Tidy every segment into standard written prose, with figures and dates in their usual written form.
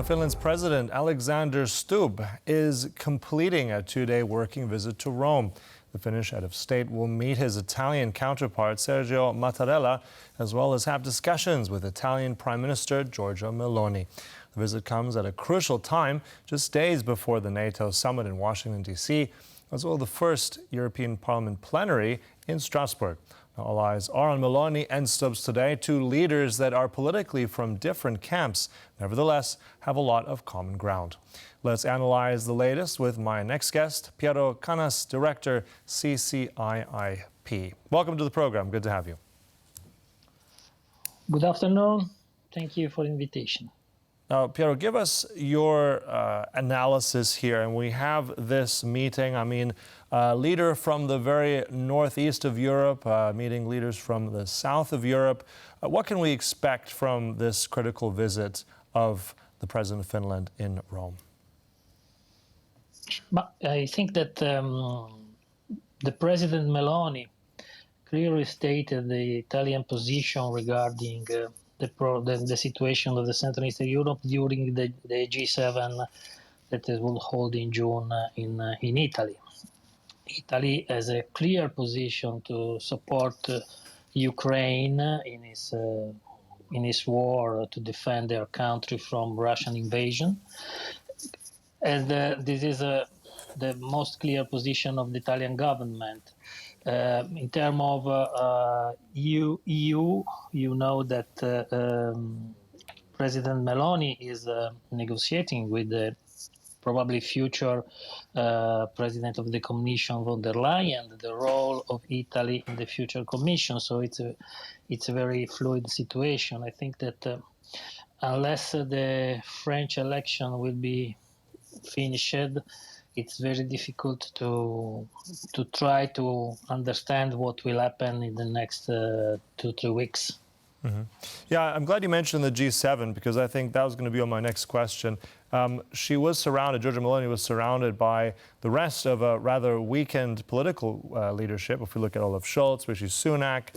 Finland's President Alexander Stubb is completing a two-day working visit to Rome. The Finnish head of state will meet his Italian counterpart Sergio Mattarella, as well as have discussions with Italian Prime Minister Giorgia Meloni. The visit comes at a crucial time, just days before the NATO summit in Washington, D.C., as well as the first European Parliament plenary in Strasbourg. All eyes are on Meloni and Stubb today, two leaders that are politically from different camps, nevertheless have a lot of common ground. Let's analyze the latest with my next guest, Piero Cannas, Director, CCIIP. Welcome to the program. Good to have you. Good afternoon. Thank you for the invitation. Now, Piero, give us your analysis here. And we have this meeting, leader from the very northeast of Europe, meeting leaders from the south of Europe. What can we expect from this critical visit of the President of Finland in Rome? But I think that the President Meloni clearly stated the Italian position regarding the situation of the Central and Eastern Europe during the G7 that it will hold in June in Italy. Italy has a clear position to support Ukraine in its war to defend their country from Russian invasion. And this is the most clear position of the Italian government. In terms of EU, you know that President Meloni is negotiating with the probably future President of the Commission, von der Leyen, the role of Italy in the future Commission. So it's a very fluid situation. I think that unless the French election will be finished, it's very difficult to try to understand what will happen in the next 2-3 weeks. Mm-hmm. Yeah, I'm glad you mentioned the G7 because I think that was going to be on my next question. She was surrounded, Giorgia Meloni was surrounded by the rest of a rather weakened political leadership. If we look at Olaf Scholz, Rishi Sunak,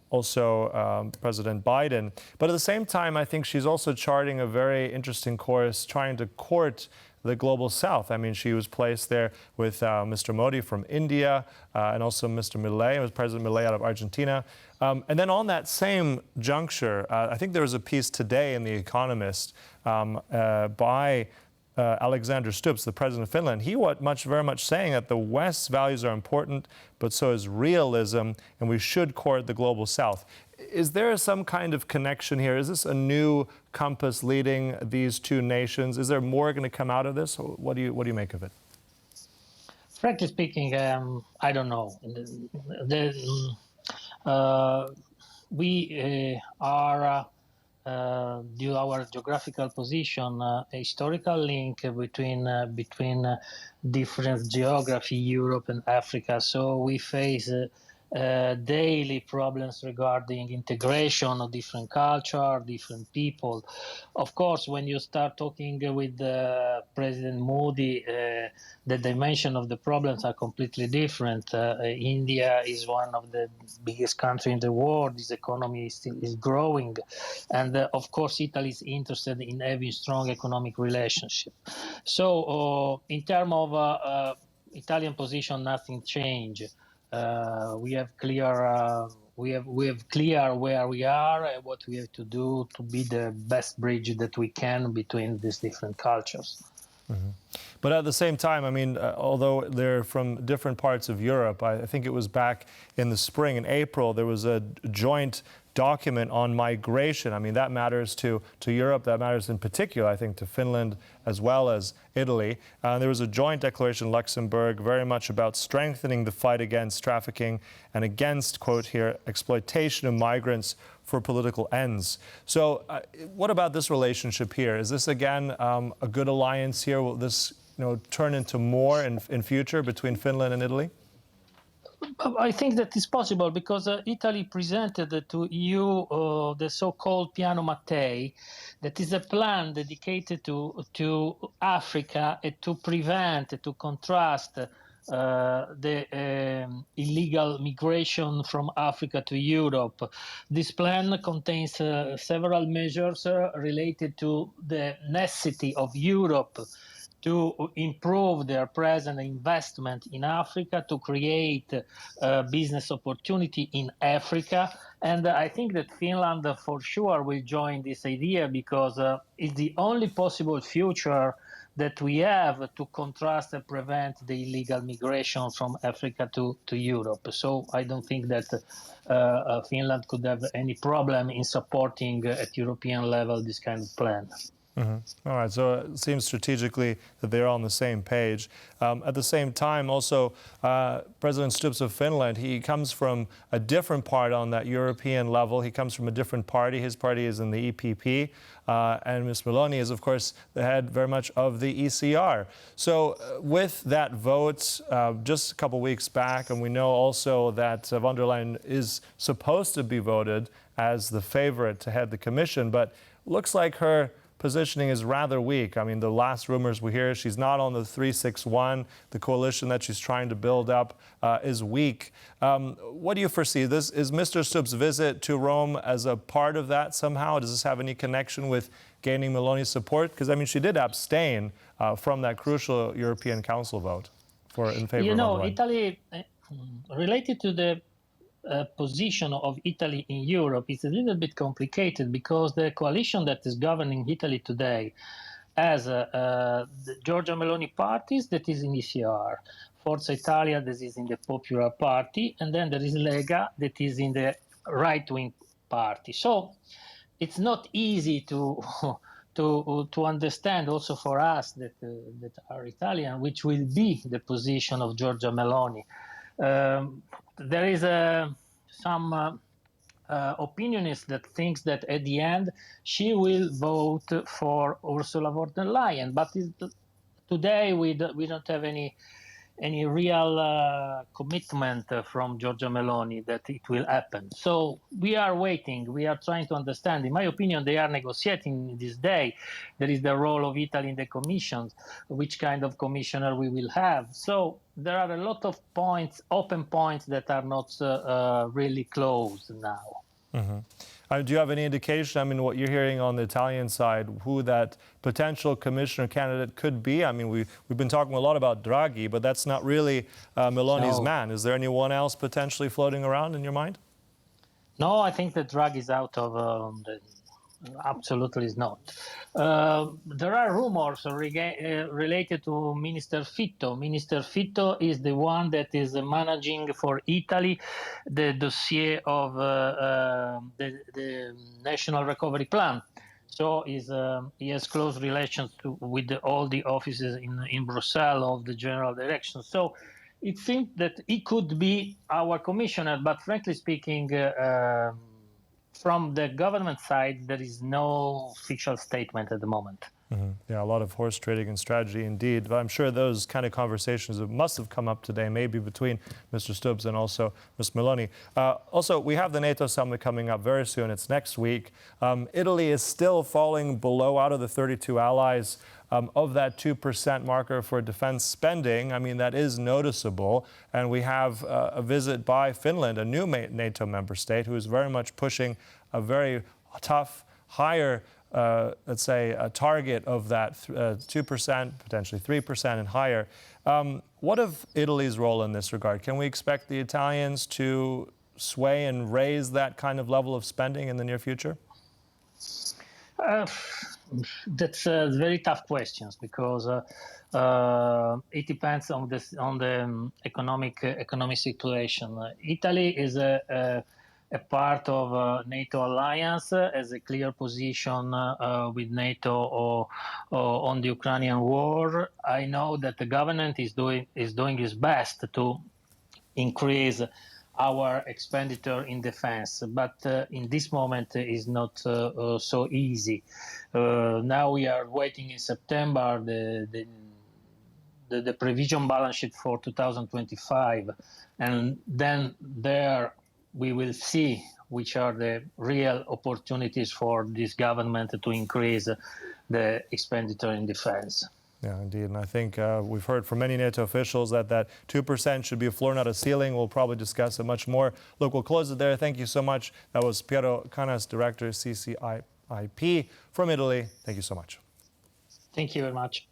also President Biden. But at the same time, I think she's also charting a very interesting course, trying to court the global south. I mean, she was placed there with Mr. Modi from India and also Mr. Milei, was President Milei out of Argentina. And then on that same juncture, I think there was a piece today in The Economist by Alexander Stubb, the president of Finland. He was very much saying that the West's values are important, but so is realism, and we should court the global south. Is there some kind of connection here? Is this a new compass leading these two nations? Is there more going to come out of this? What do you make of it? Frankly speaking, I don't know. We are, due to our geographical position, a historical link between different geography, Europe and Africa. So we face daily problems regarding integration of different culture, different people. Of course, when you start talking with President Modi, the dimension of the problems are completely different. India is one of the biggest countries in the world. Its economy is growing. And of course, Italy is interested in having strong economic relationship. So in terms of Italian position, nothing changed. We have clear where we are and what we have to do to be the best bridge that we can between these different cultures. Mm-hmm. But at the same time, although they're from different parts of Europe, I think it was back in the spring, in April, there was a joint document on migration. That matters to Europe. That matters in particular, I think, to Finland as well as Italy. There was a joint declaration in Luxembourg very much about strengthening the fight against trafficking and against, quote here, exploitation of migrants for political ends. So what about this relationship here? Is this, again, a good alliance here? Will this turn into more in future between Finland and Italy? I think that is possible because Italy presented to EU the so-called Piano Mattei, that is a plan dedicated to Africa to prevent, to contrast the illegal migration from Africa to Europe. This plan contains several measures related to the necessity of Europe to improve their present investment in Africa, to create business opportunity in Africa. And I think that Finland for sure will join this idea because it's the only possible future that we have to contrast and prevent the illegal migration from Africa to Europe. So I don't think that Finland could have any problem in supporting at European level this kind of plan. Mm-hmm. All right, so it seems strategically that they're on the same page. At the same time, also, President Stubb of Finland, he comes from a different part on that European level. He comes from a different party. His party is in the EPP, and Ms. Meloni is, of course, the head very much of the ECR. So with that vote just a couple weeks back, and we know also that von der Leyen is supposed to be voted as the favorite to head the Commission, but looks like her positioning is rather weak. I mean, the last rumors we hear, she's not on the 361. The coalition that she's trying to build up is weak. What do you foresee? Is Mr. Stubb's visit to Rome as a part of that somehow? Does this have any connection with gaining Meloni's support? Because, I mean, she did abstain from that crucial European Council vote in favor of von der Leyen. Italy, related to the position of Italy in Europe is a little bit complicated because the coalition that is governing Italy today has the Giorgia Meloni parties that is in ECR, Forza Italia that is in the Popular Party, and then there is Lega that is in the right-wing party. So it's not easy to understand also for us that are Italian, which will be the position of Giorgia Meloni. There is some opinionists that thinks that at the end she will vote for Ursula von der Leyen, but today we don't have any real commitment from Giorgia Meloni that it will happen. So we are waiting. We are trying to understand. In my opinion, they are negotiating this day. There is the role of Italy in the Commission, which kind of commissioner we will have. So there are a lot of points, open points that are not really closed now. Mm-hmm. Do you have any indication, I mean, what you're hearing on the Italian side, who that potential commissioner candidate could be? I mean, we've been talking a lot about Draghi, but that's not really Meloni's man. Is there anyone else potentially floating around in your mind? No, I think that Draghi is out of absolutely is not. There are rumors related to Minister Fitto. Minister Fitto is the one that is managing for Italy the dossier of the National Recovery Plan. So he has close relations with all the offices in Brussels of the General Direction. So it seems that he could be our commissioner, but frankly speaking, from the government side, there is no official statement at the moment. Mm-hmm. Yeah, a lot of horse trading and strategy indeed. But I'm sure those kind of conversations must have come up today, maybe between Mr. Stubbs and also Ms. Meloni. Also, we have the NATO summit coming up very soon. It's next week. Italy is still falling below, out of the 32 allies, of that 2% marker for defense spending. I mean, that is noticeable. And we have a visit by Finland, a new NATO member state, who is very much pushing a very tough, higher, let's say, a target of that 2%, potentially 3% and higher. What of Italy's role in this regard? Can we expect the Italians to sway and raise that kind of level of spending in the near future? That's very tough questions because it depends on the economic situation. Italy is a part of NATO alliance, has a clear position with NATO on the Ukrainian war. I know that the government is doing its best to increase our expenditure in defense, but in this moment is not so easy. Now we are waiting in September the provision balance sheet for 2025, and then there we will see which are the real opportunities for this government to increase the expenditure in defense. Yeah, indeed. And I think we've heard from many NATO officials that 2% should be a floor, not a ceiling. We'll probably discuss it much more. Look, we'll close it there. Thank you so much. That was Piero Cannas, Director, CCIP from Italy. Thank you so much. Thank you very much.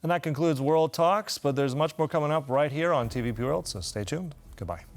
And that concludes World Talks, but there's much more coming up right here on TVP World, so stay tuned. Goodbye.